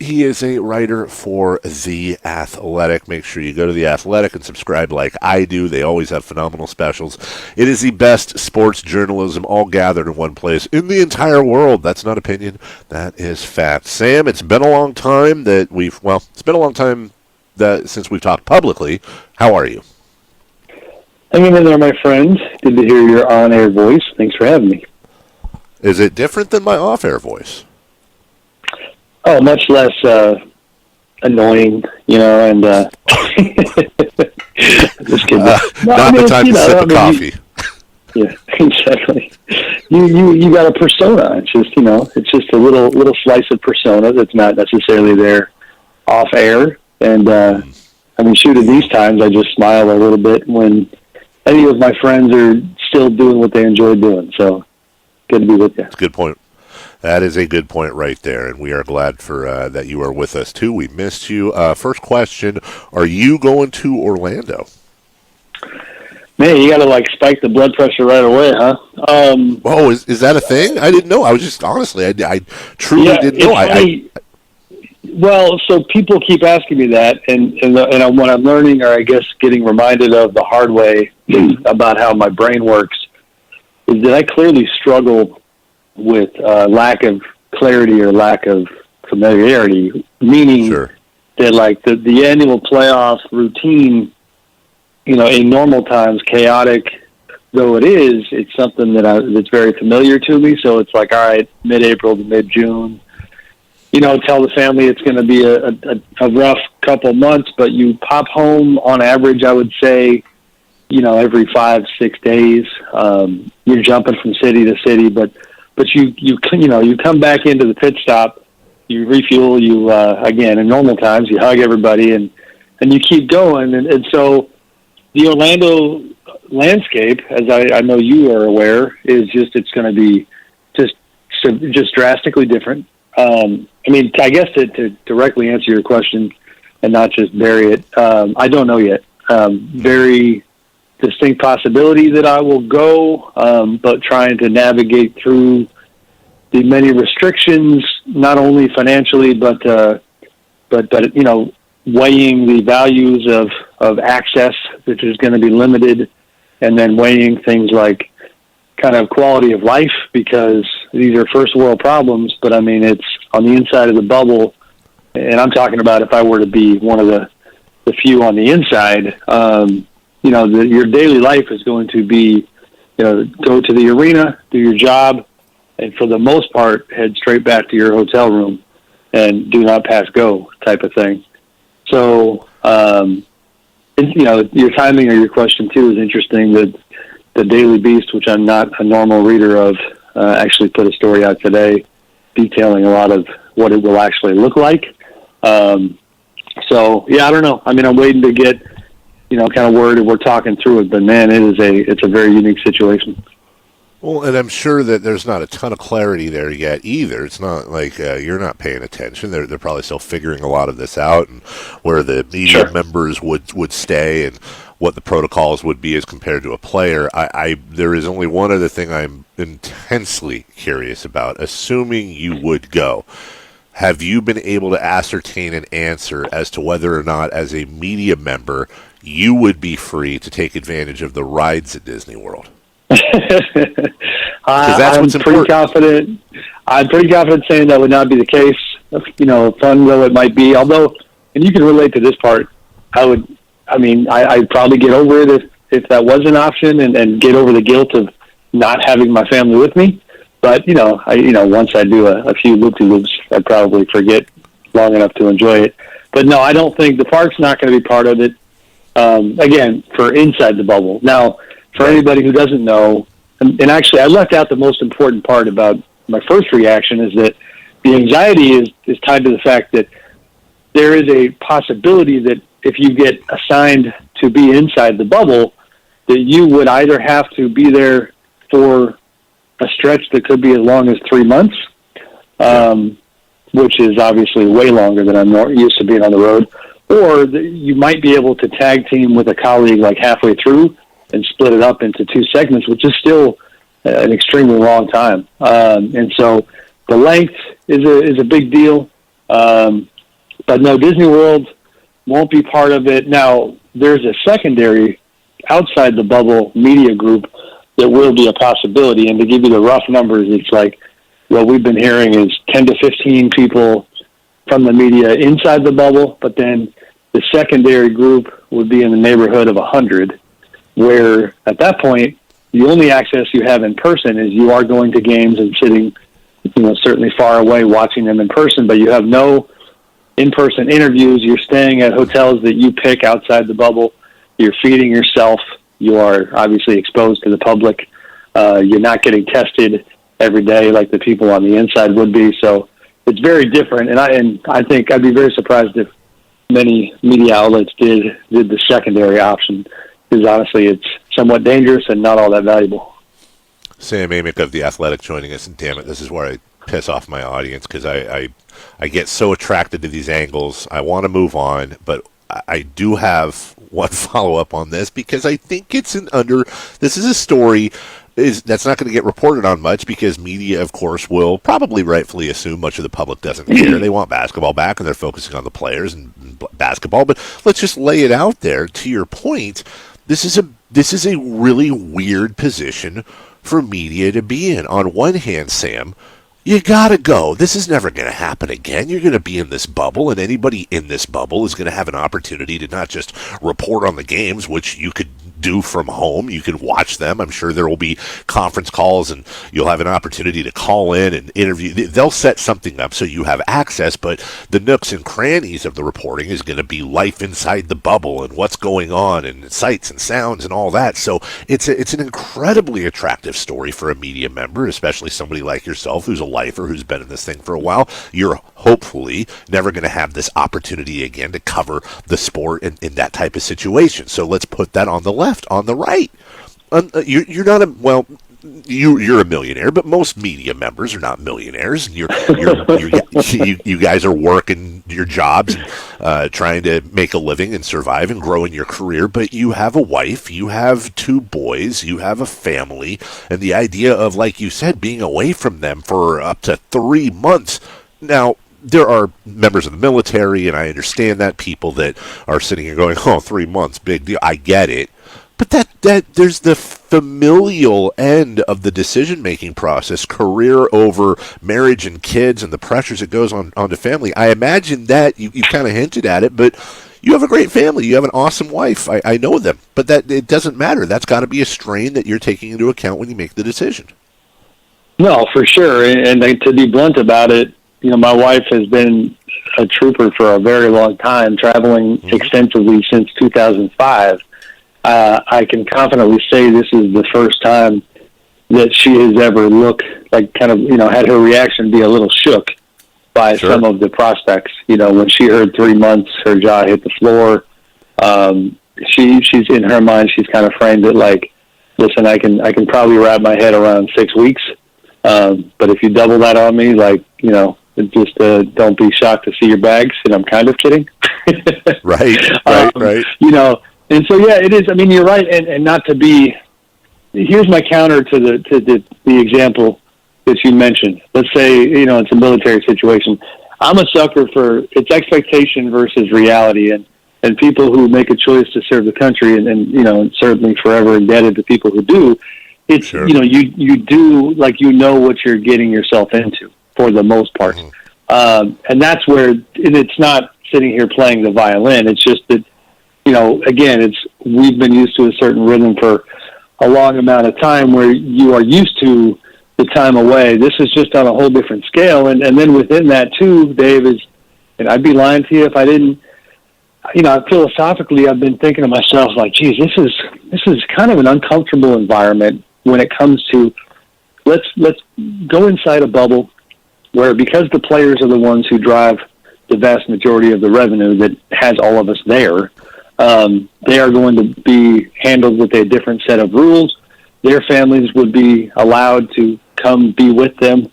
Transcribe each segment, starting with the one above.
He is a writer for The Athletic. Make sure you go to The Athletic and subscribe like I do. They always have phenomenal specials. It is the best sports journalism all gathered in one place in the entire world. That's not opinion. That is fact. Sam, it's been a long time since we've talked publicly. How are you? Hanging in there, my friend. Good to hear your on-air voice. Thanks for having me. Is it different than my off-air voice? Oh, much less annoying, and just kidding. Not the time to sip a coffee. Yeah, exactly. You got a persona. It's just a little slice of persona that's not necessarily there off-air. And shoot, at these times, I just smile a little bit when any of my friends are still doing what they enjoy doing. So good to be with you. That's a good point. That is a good point right there, and we are glad for that you are with us, too. We missed you. First question, are you going to Orlando? Man, you got to, spike the blood pressure right away, huh? Is that a thing? I didn't know. I was just, honestly, I truly didn't know. Well, so people keep asking me that, and what I'm learning, or I guess getting reminded of the hard way about how my brain works, is that I clearly struggle with lack of clarity or lack of familiarity, meaning that the annual playoff routine, in normal times, chaotic though it is, it's something that's very familiar to me. So it's like, all right, mid-April to mid-June, tell the family it's going to be a rough couple months, but you pop home on average, I would say, every 5-6 days. You're jumping from city to city, but you come back into the pit stop, you refuel, again, in normal times, you hug everybody and you keep going. And so the Orlando landscape, as I know you are aware, is it's going to be just drastically different. I guess to directly answer your question and not just bury it, I don't know yet. Very distinct possibility that I will go, but trying to navigate through the many restrictions, not only financially, but weighing the values of access, which is going to be limited, and then weighing things like kind of quality of life, because these are first world problems, but it's on the inside of the bubble. And I'm talking about if I were to be one of the few on the inside, your daily life is going to be, go to the arena, do your job, and for the most part, head straight back to your hotel room and do not pass go type of thing. So, your timing or your question too is interesting. That the Daily Beast, which I'm not a normal reader of, actually put a story out today detailing a lot of what it will actually look like. So yeah, I don't know. I'm waiting to get, kind of word, and we're talking through it, but man, it's a very unique situation. Well, and I'm sure that there's not a ton of clarity there yet either. It's not like you're not paying attention. They're probably still figuring a lot of this out, and where the media members would stay and what the protocols would be as compared to a player. There is only one other thing I'm intensely curious about. Assuming you would go, have you been able to ascertain an answer as to whether or not, as a media member, you would be free to take advantage of the rides at Disney World? I'm pretty confident saying that would not be the case. Fun though it might be, although, and you can relate to this part, I'd probably get over it if that was an option, and get over the guilt of not having my family with me. But once I do a few loop-de-loops, I'd probably forget long enough to enjoy it. But no, I don't think the park's not going to be part of it. Again, for inside the bubble. Now, for anybody who doesn't know, and actually I left out the most important part about my first reaction, is that the anxiety is tied to the fact that there is a possibility that if you get assigned to be inside the bubble, that you would either have to be there for a stretch that could be as long as 3 months, which is obviously way longer than I'm used to being on the road, or you might be able to tag team with a colleague like halfway through and split it up into 2 segments, which is still an extremely long time. And so the length is a big deal. But no, Disney World won't be part of it. Now, there's a secondary outside the bubble media group that will be a possibility. And to give you the rough numbers, it's like what we've been hearing is 10 to 15 people from the media inside the bubble, but then the secondary group would be in the neighborhood of 100, where at that point, the only access you have in person is you are going to games and sitting, certainly far away watching them in person, but you have no in-person interviews. You're staying at hotels that you pick outside the bubble. You're feeding yourself. You are obviously exposed to the public. You're not getting tested every day like the people on the inside would be. So it's very different. And I think I'd be very surprised if many media outlets did the secondary option, because honestly it's somewhat dangerous and not all that valuable. Sam Amick of The Athletic joining us, and damn it, this is where I piss off my audience, because I get so attracted to these angles. I want to move on, but I do have one follow-up on this, because I think this is a story that's not going to get reported on much, because media, of course, will probably rightfully assume much of the public doesn't care. They want basketball back, and they're focusing on the players and basketball. But let's just lay it out there. To your point, this is a really weird position for media to be in. On one hand, Sam, you gotta go. This is never going to happen again. You're going to be in this bubble, and anybody in this bubble is going to have an opportunity to not just report on the games, which you could do from home. You can watch them. I'm sure there will be conference calls, and you'll have an opportunity to call in and interview. They'll set something up so you have access, but the nooks and crannies of the reporting is going to be life inside the bubble and what's going on and sights and sounds and all that. So it's an incredibly attractive story for a media member, especially somebody like yourself who's a lifer, who's been in this thing for a while. You're hopefully never going to have this opportunity again to cover the sport in that type of situation. So let's put that on the left. On the right, you're not you're a millionaire, but most media members are not millionaires. You guys are working your jobs and trying to make a living and survive and grow in your career. But you have a wife, you have 2 boys, you have a family, and the idea of, like you said, being away from them for up to 3 months. Now, there are members of the military, and I understand that, people that are sitting here going, "Oh, 3 months, big deal." I get it. But that there's the familial end of the decision-making process, career over marriage and kids, and the pressures that goes onto family. I imagine that you kind of hinted at it, but you have a great family. You have an awesome wife. I know them. But that it doesn't matter. That's got to be a strain that you're taking into account when you make the decision. No, for sure. And to be blunt about it, my wife has been a trooper for a very long time, traveling extensively since 2005. I can confidently say this is the first time that she has ever looked like had her reaction be a little shook by some of the prospects. When she heard 3 months, her jaw hit the floor. She's in her mind, she's kind of framed it like, listen, I can probably wrap my head around 6 weeks. But if you double that on me, just don't be shocked to see your bags. And I'm kind of kidding. Right. And so, yeah, it is. I mean, you're right. And not to be, here's my counter to the example that you mentioned. Let's say, it's a military situation. I'm a sucker for it's expectation versus reality, and people who make a choice to serve the country, and certainly forever indebted to people who do. It's sure. You do what you're getting yourself into for the most part, and that's where it's not sitting here playing the violin. It's just that again, we've been used to a certain rhythm for a long amount of time where you are used to the time away. This is just on a whole different scale, and then within that too, Dave, and I'd be lying to you if I didn't. Philosophically, I've been thinking to myself, like, geez, this is kind of an uncomfortable environment when it comes to let's go inside a bubble where, because the players are the ones who drive the vast majority of the revenue that has all of us there, they are going to be handled with a different set of rules. Their families would be allowed to come be with them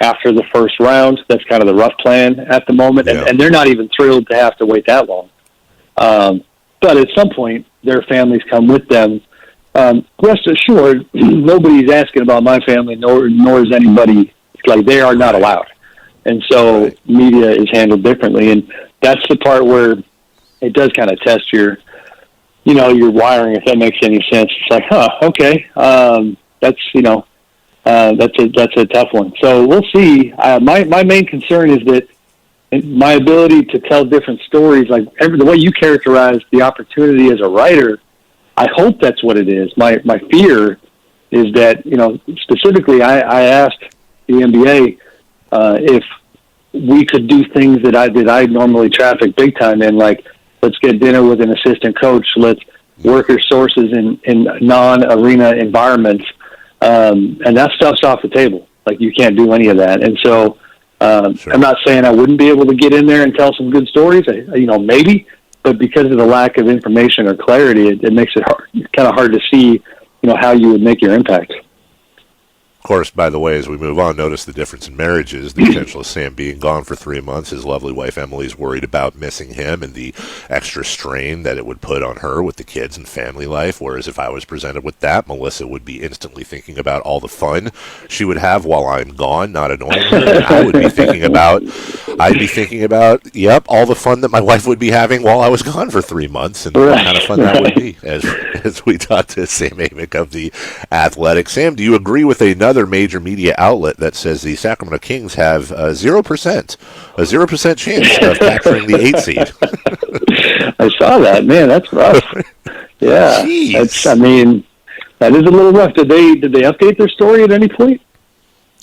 after the first round. That's kind of the rough plan at the moment, and they're not even thrilled to have to wait that long. But at some point, their families come with them. Rest assured, nobody's asking about my family, nor is anybody. Like, they are not allowed. And so Right. media is handled differently. And that's the part where it does kind of test your wiring, if that makes any sense. It's like, okay. That's a tough one. So we'll see. My main concern is that my ability to tell different stories, like the way you characterize the opportunity as a writer, I hope that's what it is. My fear is that, specifically I asked the NBA if we could do things that I normally traffic big time in, like let's get dinner with an assistant coach, let's work our sources in non-arena environments, and that stuff's off the table. Like you can't do any of that. And so Sure. I'm not saying I wouldn't be able to get in there and tell some good stories, maybe, but because of the lack of information or clarity, it makes it kind of hard to see, how you would make your impact. Of course, by the way, as we move on, notice the difference in marriages. The potential of Sam being gone for 3 months. His lovely wife Emily's worried about missing him and the extra strain that it would put on her with the kids and family life. Whereas if I was presented with that, Melissa would be instantly thinking about all the fun she would have while I'm gone, not annoying her. And I'd be thinking about, yep, all the fun that my wife would be having while I was gone for 3 months, and what kind of fun that would be. As we talk to Sam Amick of The Athletic. Sam, do you agree with another major media outlet that says the Sacramento Kings have 0% chance of capturing the 8 seed? I saw that. Man, that's rough. Yeah. Jeez. That is a little rough. Did they update their story at any point?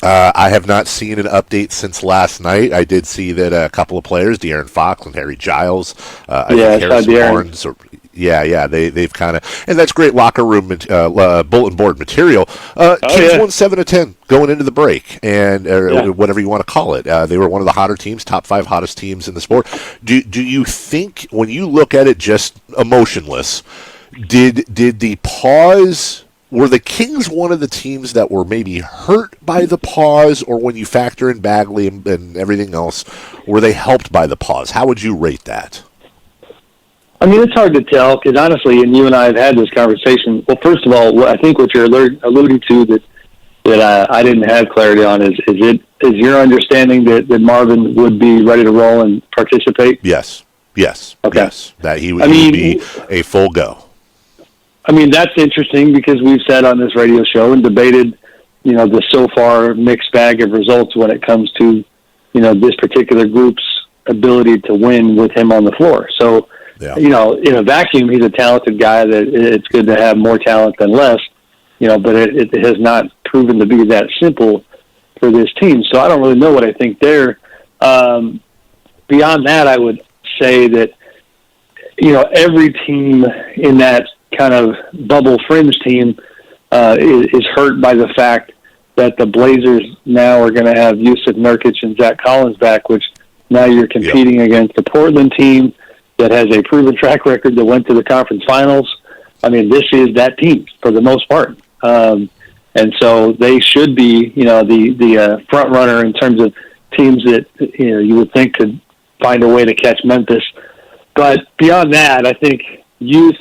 I have not seen an update since last night. I did see that a couple of players, De'Aaron Fox and Harry Giles, I think Harrison Barnes, they've kind of, and that's great locker room bulletin board material. Kings won 7-10 going into the break, and whatever you want to call it. They were one of the hotter teams, top 5 hottest teams in the sport. Do you think, when you look at it just emotionless, did the pause? Were the Kings one of the teams that were maybe hurt by the pause, or when you factor in Bagley and everything else, were they helped by the pause? How would you rate that? It's hard to tell because honestly, and you and I have had this conversation. Well, first of all, I think what you're alluding to that I didn't have clarity on is your understanding that Marvin would be ready to roll and participate? Yes. Okay. Yes. That he would be a full go. That's interesting because we've said on this radio show and debated, the so far mixed bag of results when it comes to, this particular group's ability to win with him on the floor. So, in a vacuum, he's a talented guy that it's good to have more talent than less, but it has not proven to be that simple for this team. So I don't really know what I think there. Beyond that, I would say that, every team in that kind of bubble fringe team is hurt by the fact that the Blazers now are going to have Yusuf Nurkic and Zach Collins back, which now you're competing against the Portland team that has a proven track record that went to the conference finals. This is that team for the most part. And so they should be, the front runner in terms of teams that, you would think could find a way to catch Memphis. But beyond that, I think youth,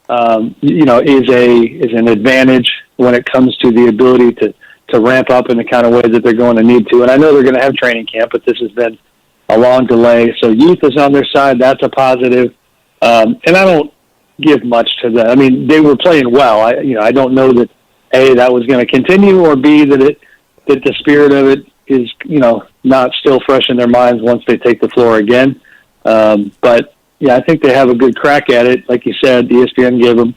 is an advantage when it comes to the ability to ramp up in the kind of way that they're going to need to. And I know they're going to have training camp, but this has been a long delay. So youth is on their side. That's a positive. And I don't give much to that. They were playing well. I don't know that A, that was going to continue, or B, that the spirit of it is, not still fresh in their minds once they take the floor again. But I think they have a good crack at it. Like you said, ESPN gave them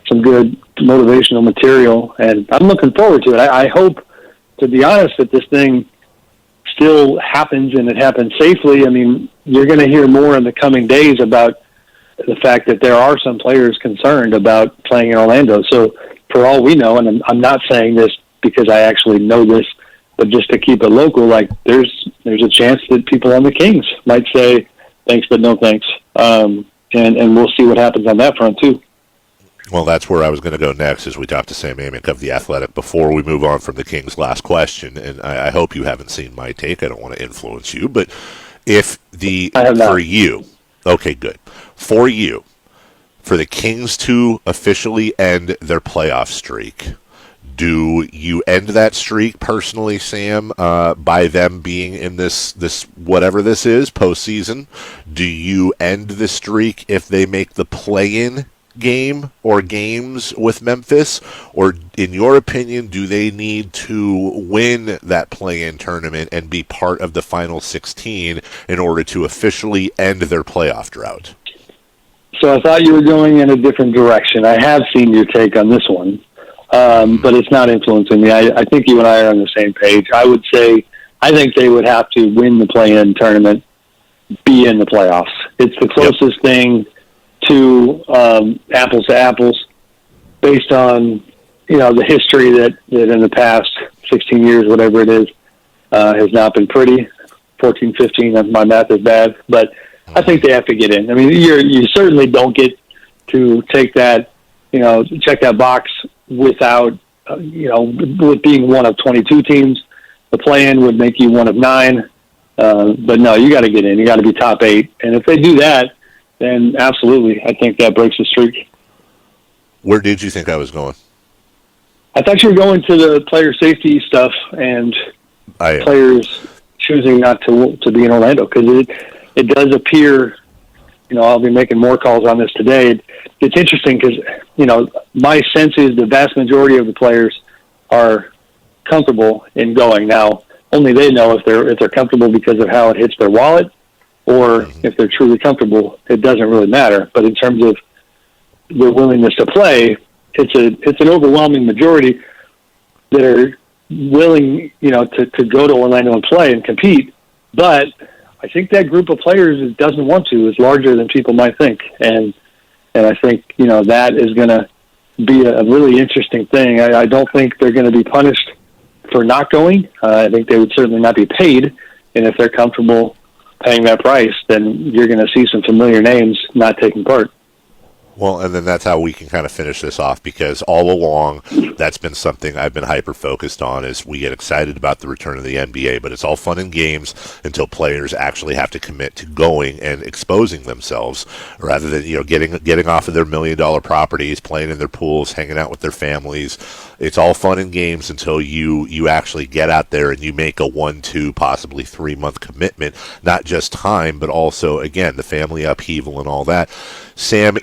some good motivational material, and I'm looking forward to it. I hope, to be honest, that this thing still happens and it happens safely. You're going to hear more in the coming days about the fact that there are some players concerned about playing in Orlando. So for all we know, and I'm not saying this because I actually know this, but just to keep it local, like there's a chance that people on the Kings might say, thanks, but no thanks. And we'll see what happens on that front, too. Well, that's where I was going to go next as we talk to Sam Amick of The Athletic before we move on from the Kings' last question. And I hope you haven't seen my take. I don't want to influence you. But for you, okay, good. For you, for the Kings to officially end their playoff streak, Do you end that streak personally, Sam, by them being in this whatever this is postseason? Do you end the streak if they make the play-in game or games with Memphis, or in your opinion, do they need to win that play-in tournament and be part of the final 16 in order to officially end their playoff drought? So I thought you were going in a different direction. I have seen your take on this one, but it's not influencing me. I think you and I are on the same page. I would say I think they would have to win the play-in tournament, be in the playoffs. It's the closest thing to apples to apples, based on the history that in the past 16 years, whatever it is, has not been pretty. 14, 15. My math is bad, but I think they have to get in. I mean, you certainly don't get to take that, check that box without, with being one of 22 teams. The play-in would make you one of 9. But no, you got to get in. You got to be top 8. And if they do that, then absolutely, I think that breaks the streak. Where did you think I was going? I thought you were going to the player safety stuff and players choosing not to be in Orlando, because it does appear, I'll be making more calls on this today. It's interesting because, my sense is the vast majority of the players are comfortable in going. Now, only they know if they're comfortable because of how it hits their wallet, or if they're truly comfortable. It doesn't really matter. But in terms of their willingness to play, it's an overwhelming majority that are willing, to go to Orlando and play and compete. But I think that group of players that doesn't want to is larger than people might think. And I think, that is going to be a really interesting thing. I don't think they're going to be punished for not going. I think they would certainly not be paid. And if they're comfortable paying that price, then you're going to see some familiar names not taking part. Well, and then that's how we can kind of finish this off, because all along that's been something I've been hyper-focused on, is we get excited about the return of the NBA, but it's all fun and games until players actually have to commit to going and exposing themselves, rather than getting off of their $1 million properties, playing in their pools, hanging out with their families. It's all fun and games until you actually get out there and you make a 1, 2, possibly 3 month commitment, not just time, but also, again, the family upheaval and all that. Sam,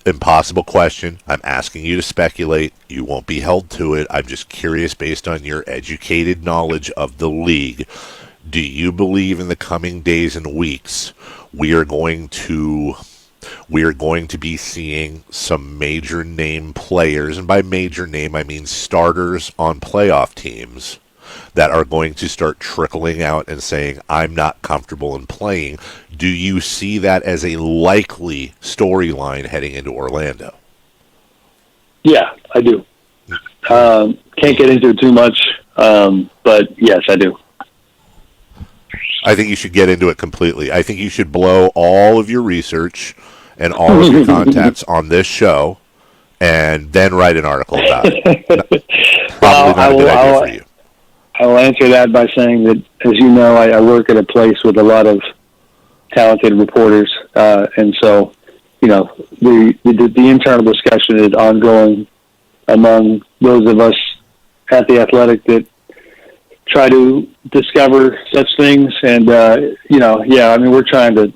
impossible question. I'm asking you to speculate. You won't be held to it. I'm just curious, based on your educated knowledge of the league. Do you believe in the coming days and weeks we are going to be seeing some major name players, and by major name I mean starters on playoff teams, that are going to start trickling out and saying, I'm not comfortable in playing? Do you see that as a likely storyline heading into Orlando? Yeah, I do. Can't get into it too much, but yes, I do. I think you should get into it completely. I think you should blow all of your research and all of your contacts on this show and then write an article about it. Probably not a good idea for you. I will answer that by saying that, as you know, I work at a place with a lot of talented reporters, and so, the internal discussion is ongoing among those of us at The Athletic that try to discover such things. And, we're trying to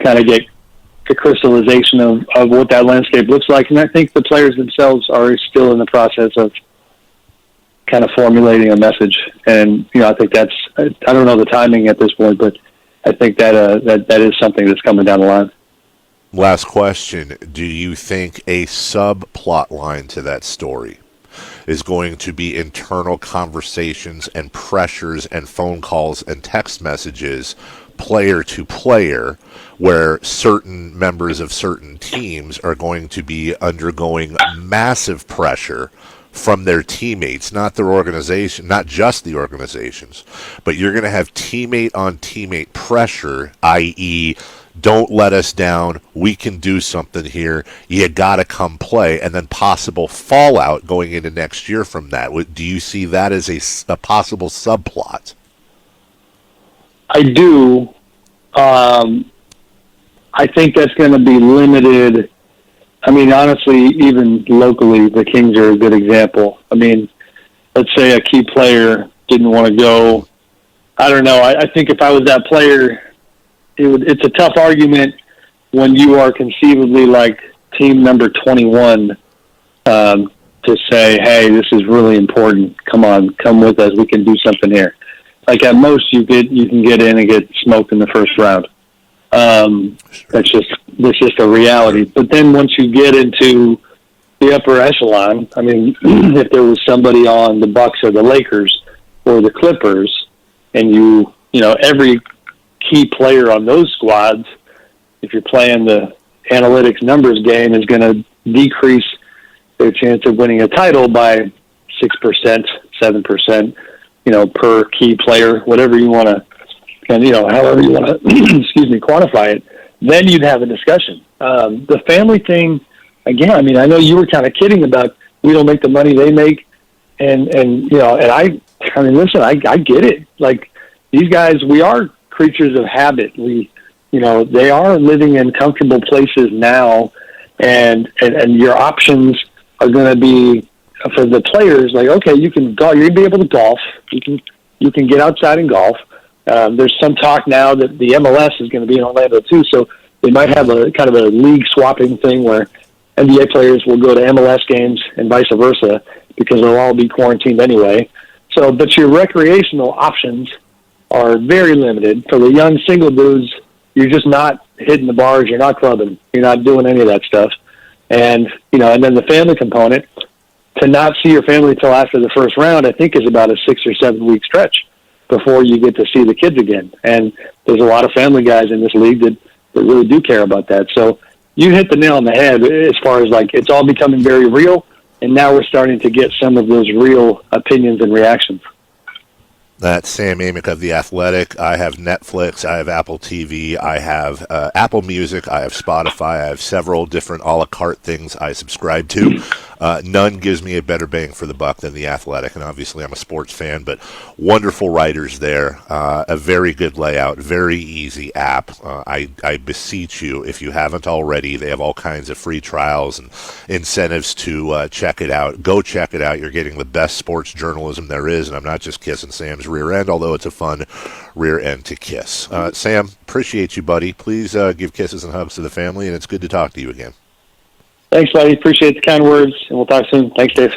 kind of get the crystallization of what that landscape looks like. And I think the players themselves are still in the process of kind of formulating a message. And, I think I don't know the timing at this point, but I think that is something that's coming down the line. Last question. Do you think a subplot line to that story is going to be internal conversations and pressures and phone calls and text messages, player to player, where certain members of certain teams are going to be undergoing massive pressure from their teammates, not their organization, not just the organizations, but you're going to have teammate on teammate pressure, i.e., don't let us down, we can do something here, you got to come play, and then possible fallout going into next year from that? Do you see that as a possible subplot? I do. I think that's going to be limited I mean, honestly, even locally, the Kings are a good example. I mean, let's say a key player didn't want to go. I don't know. I think if I was that player, it's a tough argument when you are conceivably like team number 21 to say, hey, this is really important. Come on, come with us. We can do something here. Like at most, you can get in and get smoked in the first round. That's just a reality. But then once you get into the upper echelon, I mean, if there was somebody on the Bucks or the Lakers or the Clippers, and you know every key player on those squads, if you're playing the analytics numbers game, is going to decrease their chance of winning a title by 6%, 7%, you know, per key player, whatever you want to, and you know, however you want to, excuse me, quantify it. Then you'd have a discussion. The family thing, again, I mean, I know you were kind of kidding about we don't make the money they make, and you know, and I mean, listen, I get it. Like these guys, we are creatures of habit. We, you know, they are living in comfortable places now, and your options are going to be for the players. Like, okay, you can go, you're going to be able to golf. You can get outside and golf. There's some talk now that the MLS is going to be in Orlando too, so they might have a kind of a league swapping thing where NBA players will go to MLS games and vice versa because they'll all be quarantined anyway. So, but your recreational options are very limited. For the young single dudes, you're just not hitting the bars, you're not clubbing, you're not doing any of that stuff. And, you know, and then the family component, to not see your family till after the first round, I think is about a 6 or 7 week stretch before you get to see the kids again. And there's a lot of family guys in this league that really do care about that. So you hit the nail on the head as far as like it's all becoming very real, and now we're starting to get some of those real opinions and reactions. That's Sam Amick of The Athletic. I have Netflix, I have Apple TV, I have Apple Music, I have Spotify, I have several different a la carte things I subscribe to. None gives me a better bang for the buck than The Athletic, and obviously I'm a sports fan, but wonderful writers there, a very good layout, very easy app. I beseech you, if you haven't already, they have all kinds of free trials and incentives to check it out. Go check it out. You're getting the best sports journalism there is, and I'm not just kissing Sam's rear end, although it's a fun rear end to kiss. Sam, appreciate you, buddy. Please give kisses and hugs to the family, and it's good to talk to you again. Thanks, buddy. Appreciate the kind words, and we'll talk soon. Thanks, Dave.